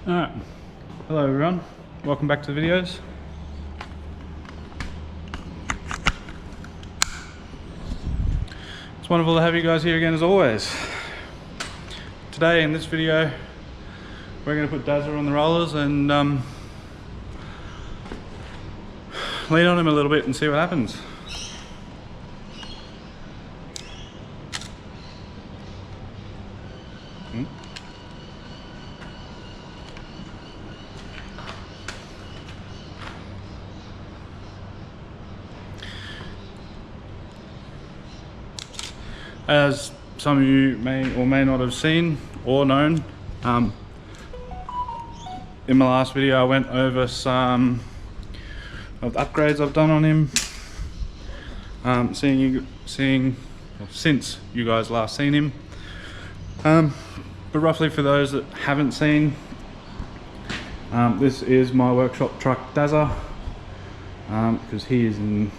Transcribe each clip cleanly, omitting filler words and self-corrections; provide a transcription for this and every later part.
Alright, hello everyone, welcome back to the videos. It's wonderful to have you guys here again as always. Today in this video we're going to put Dazza on the rollers and lean on him a little bit and see what happens. As some of you may or may not have seen or known, in my last video I went over some of the upgrades I've done on him. Since you guys last seen him. But roughly for those that haven't seen, this is my workshop truck Dazza, because he is an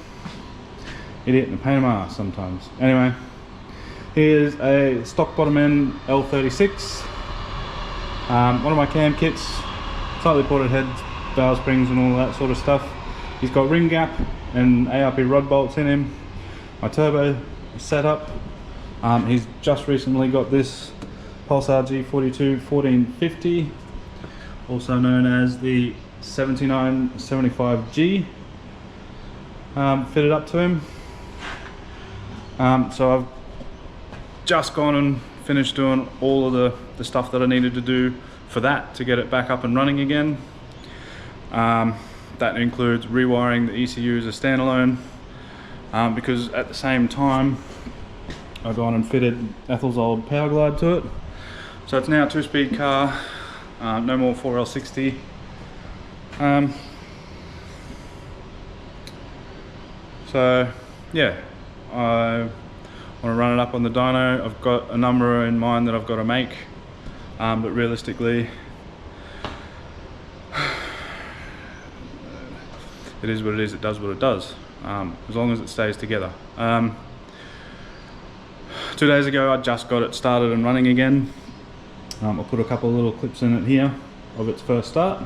idiot and a pain in my ass sometimes. Anyway. Here's a stock bottom end L36, one of my cam kits, slightly ported heads, valve springs and all that sort of stuff. He's got ring gap and ARP rod bolts in him. My turbo setup. He's just recently got this Pulsar G42 1450, also known as the 7975G, fitted up to him. So I've just gone and finished doing all of the stuff that I needed to do for that to get it back up and running again. That includes rewiring the ECU as a standalone, because at the same time I've gone and fitted Ethel's old power glide to it. So it's now a 2-speed car, no more 4L60. So yeah, I want to run it up on the dyno. I've got a number in mind that I've got to make, but realistically it is what it is, it does what it does, as long as it stays together. 2 days ago I just got it started and running again. I'll put a couple of little clips in it here of its first start,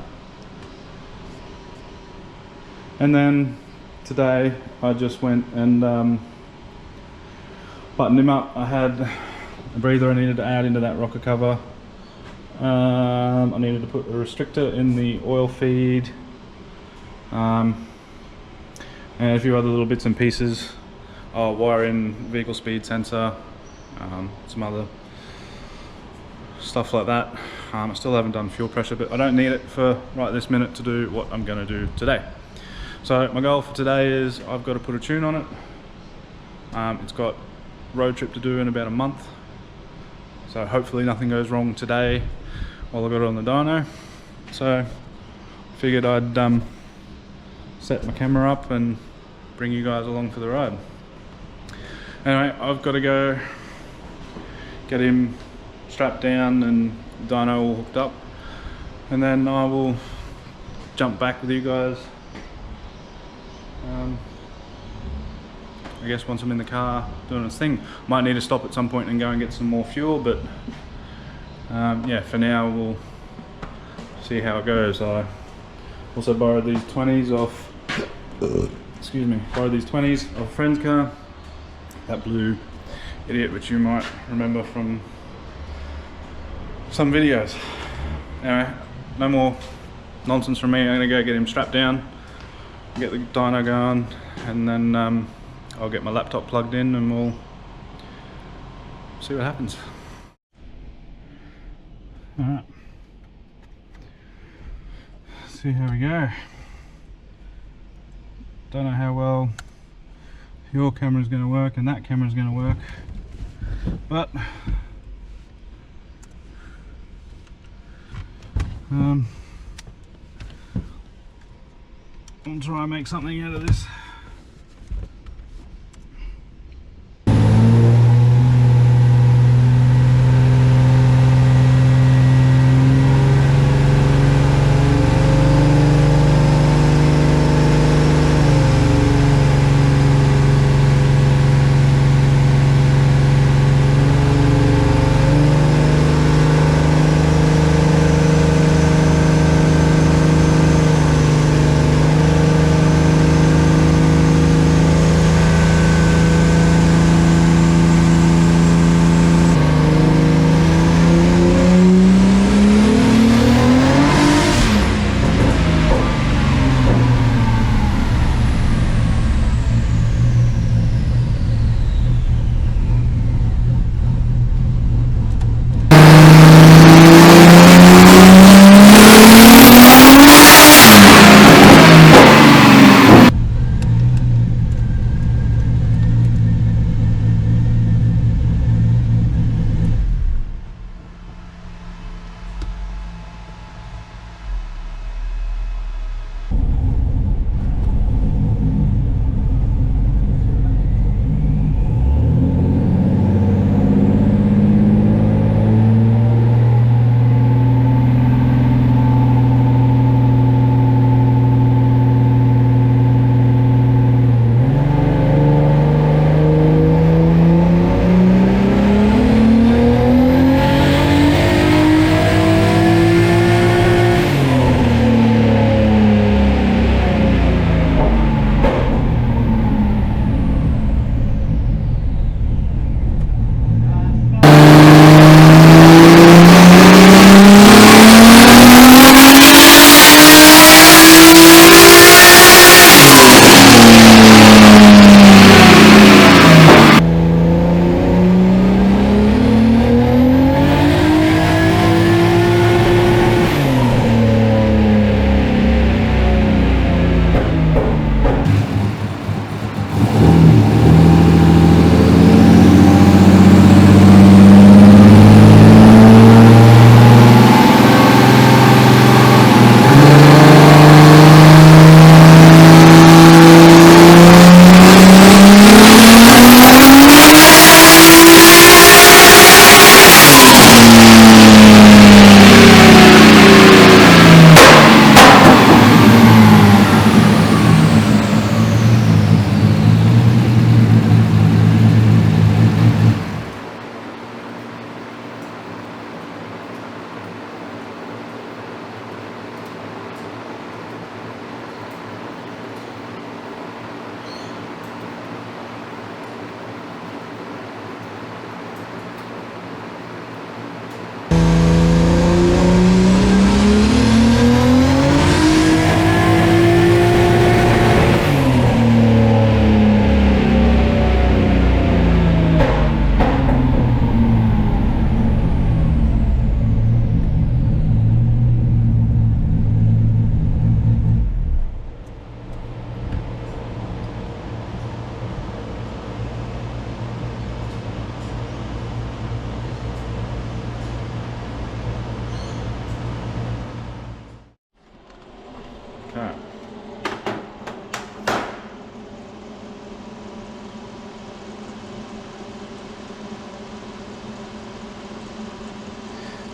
and then today I just went and buttoned him up. I had a breather I needed to add into that rocker cover. I needed to put a restrictor in the oil feed, and a few other little bits and pieces. I'll wire in vehicle speed sensor, some other stuff like that. I still haven't done fuel pressure, but I don't need it for right this minute to do what I'm going to do today. So my goal for today is I've got to put a tune on it. It's got road trip to do in about a month, so hopefully nothing goes wrong today while I got it on the dyno. So figured I'd set my camera up and bring you guys along for the ride. Anyway, I've got to go get him strapped down and the dyno all hooked up, and then I will jump back with you guys. I guess once I'm in the car doing this thing, might need to stop at some point and go and get some more fuel, but yeah, for now we'll see how it goes. I also borrowed these 20s off, borrowed these 20s off a friend's car, that blue idiot which you might remember from some videos. Anyway, no more nonsense from me. I'm gonna go get him strapped down, get the dyno going, and then I'll get my laptop plugged in and we'll see what happens. Alright, see how we go. Don't know how well your camera's going to work and that camera's going to work, but I'll try and make something out of this.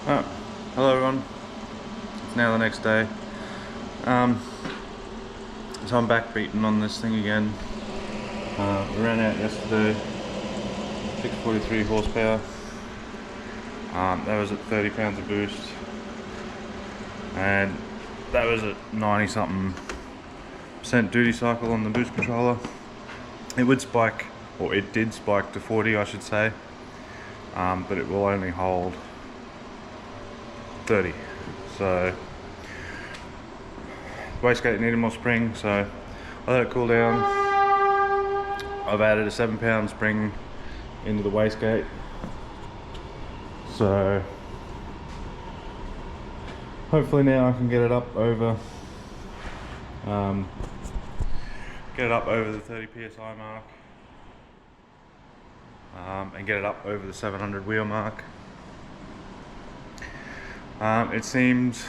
Oh, hello everyone. It's now the next day. So I'm back beating on this thing again. We ran out yesterday. 643 horsepower. That was at 30 pounds of boost, and that was at 90 something percent duty cycle on the boost controller. It would spike, or it did spike to 40, I should say, but it will only hold 30. So wastegate needed more spring, so I let it cool down. I've added a 7-pound spring into the wastegate, so hopefully now I can get it up over the 30 psi mark, and get it up over the 700 wheel mark. It seems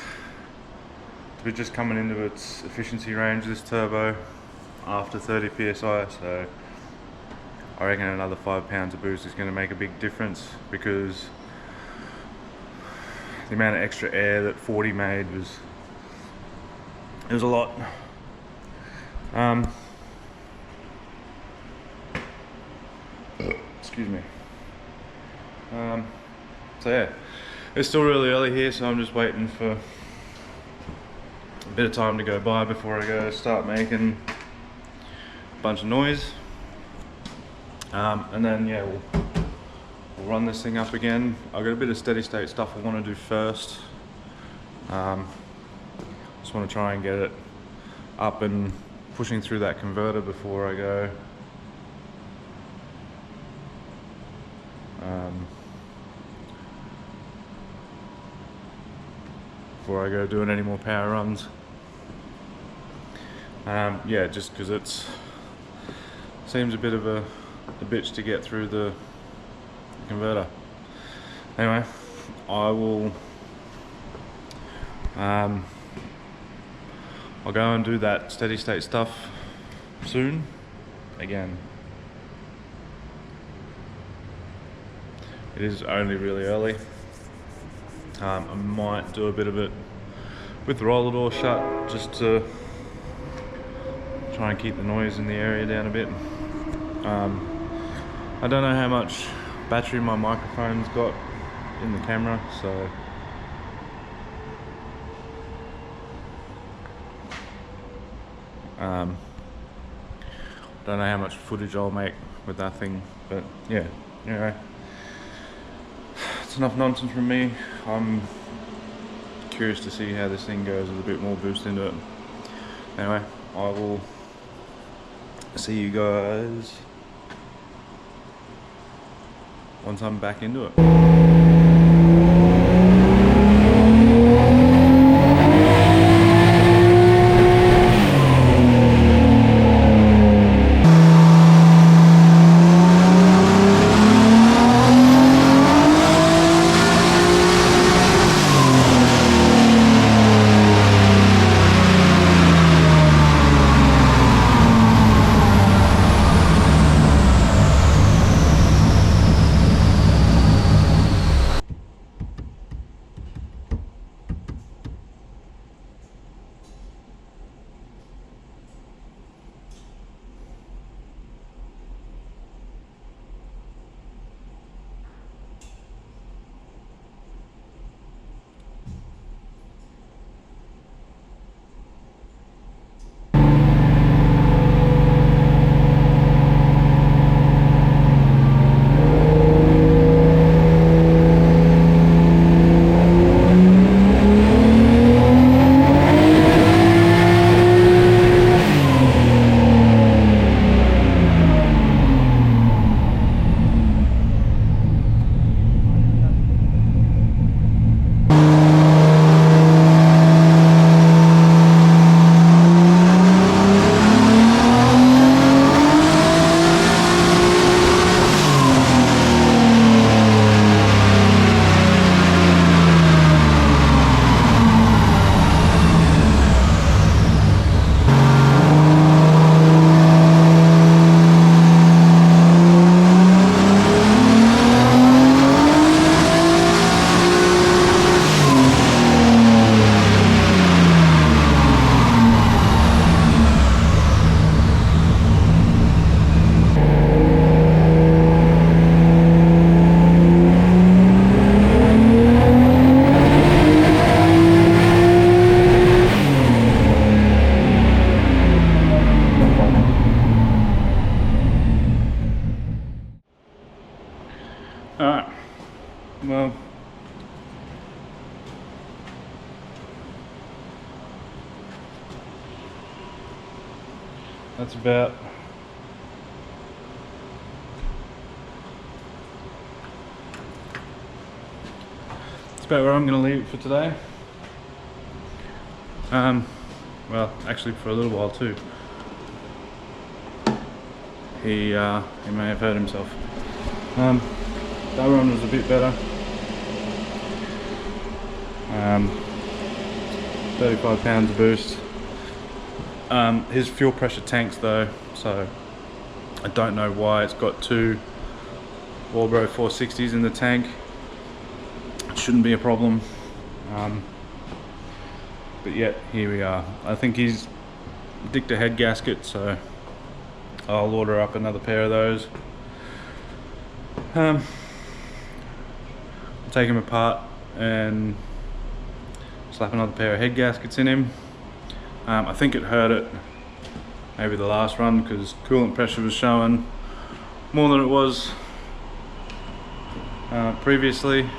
to be just coming into its efficiency range, this turbo, after 30 psi, so I reckon another 5 pounds of boost is going to make a big difference, because the amount of extra air that 40 made was a lot. Excuse me. So yeah, it's still really early here, so I'm just waiting for a bit of time to go by before I go start making a bunch of noise. And then yeah, we'll run this thing up again. I've got a bit of steady state stuff I want to do first. Just want to try and get it up and pushing through that converter before I go doing any more power runs. Yeah, just because it seems a bit of a bitch to get through the converter. Anyway, I'll go and do that steady state stuff soon. Again, it is only really early. I might do a bit of it with the roller door shut, just to try and keep the noise in the area down a bit. I don't know how much battery my microphone's got in the camera, so don't know how much footage I'll make with that thing, but yeah, anyway, it's enough nonsense from me. I'm curious to see how this thing goes with a bit more boost into it. Anyway, I will see you guys once I'm back into it. well, that's about where I'm going to leave it for today. Well, actually for a little while too. He may have hurt himself. That one was a bit better. 35 pounds of boost. His fuel pressure tanks though, so I don't know why it's got 2 Walbro 460s in the tank. It shouldn't be a problem. But yet, here we are. I think he's dicked a head gasket, so I'll order up another pair of those. I'll take him apart and slap another pair of head gaskets in him. I think it hurt it, maybe the last run, because coolant pressure was showing more than it was previously,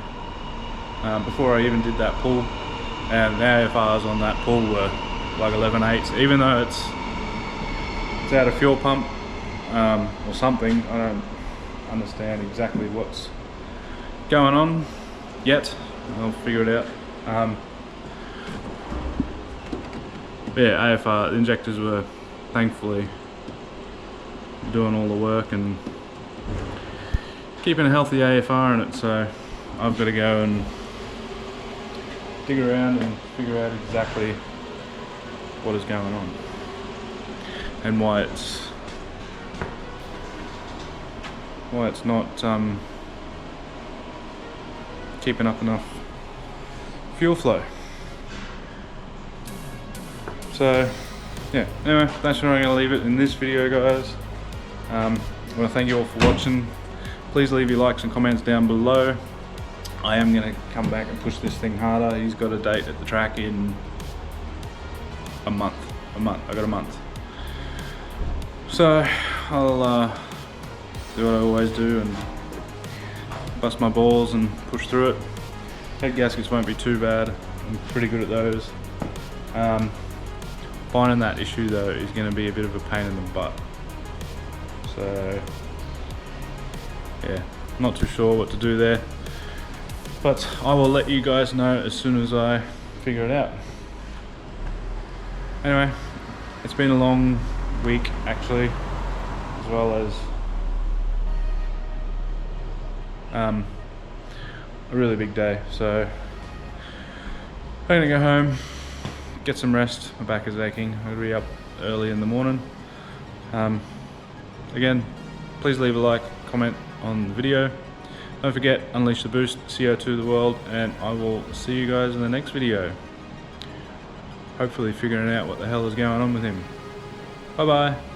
before I even did that pull. And the AFRs on that pull were like 11/8, even though it's out of fuel pump or something. I don't understand exactly what's going on yet. I'll figure it out. Yeah, AFR injectors were thankfully doing all the work and keeping a healthy AFR in it, so I've got to go and dig around and figure out exactly what is going on and why it's not keeping up enough fuel flow. So yeah, anyway, that's where I'm going to leave it in this video, guys. I want to thank you all for watching. Please leave your likes and comments down below. I am going to come back and push this thing harder. He's got a date at the track in a month. I got a month. So I'll do what I always do and bust my balls and push through it. Head gaskets won't be too bad. I'm pretty good at those. Finding that issue though is going to be a bit of a pain in the butt. So yeah, not too sure what to do there. But I will let you guys know as soon as I figure it out. Anyway, it's been a long week actually, as well as a really big day. So I'm gonna go home, get some rest. My back is aching. I'm gonna be up early in the morning. Again, please leave a like, comment on the video. Don't forget, unleash the boost, CO2 the world, and I will see you guys in the next video. Hopefully figuring out what the hell is going on with him. Bye bye.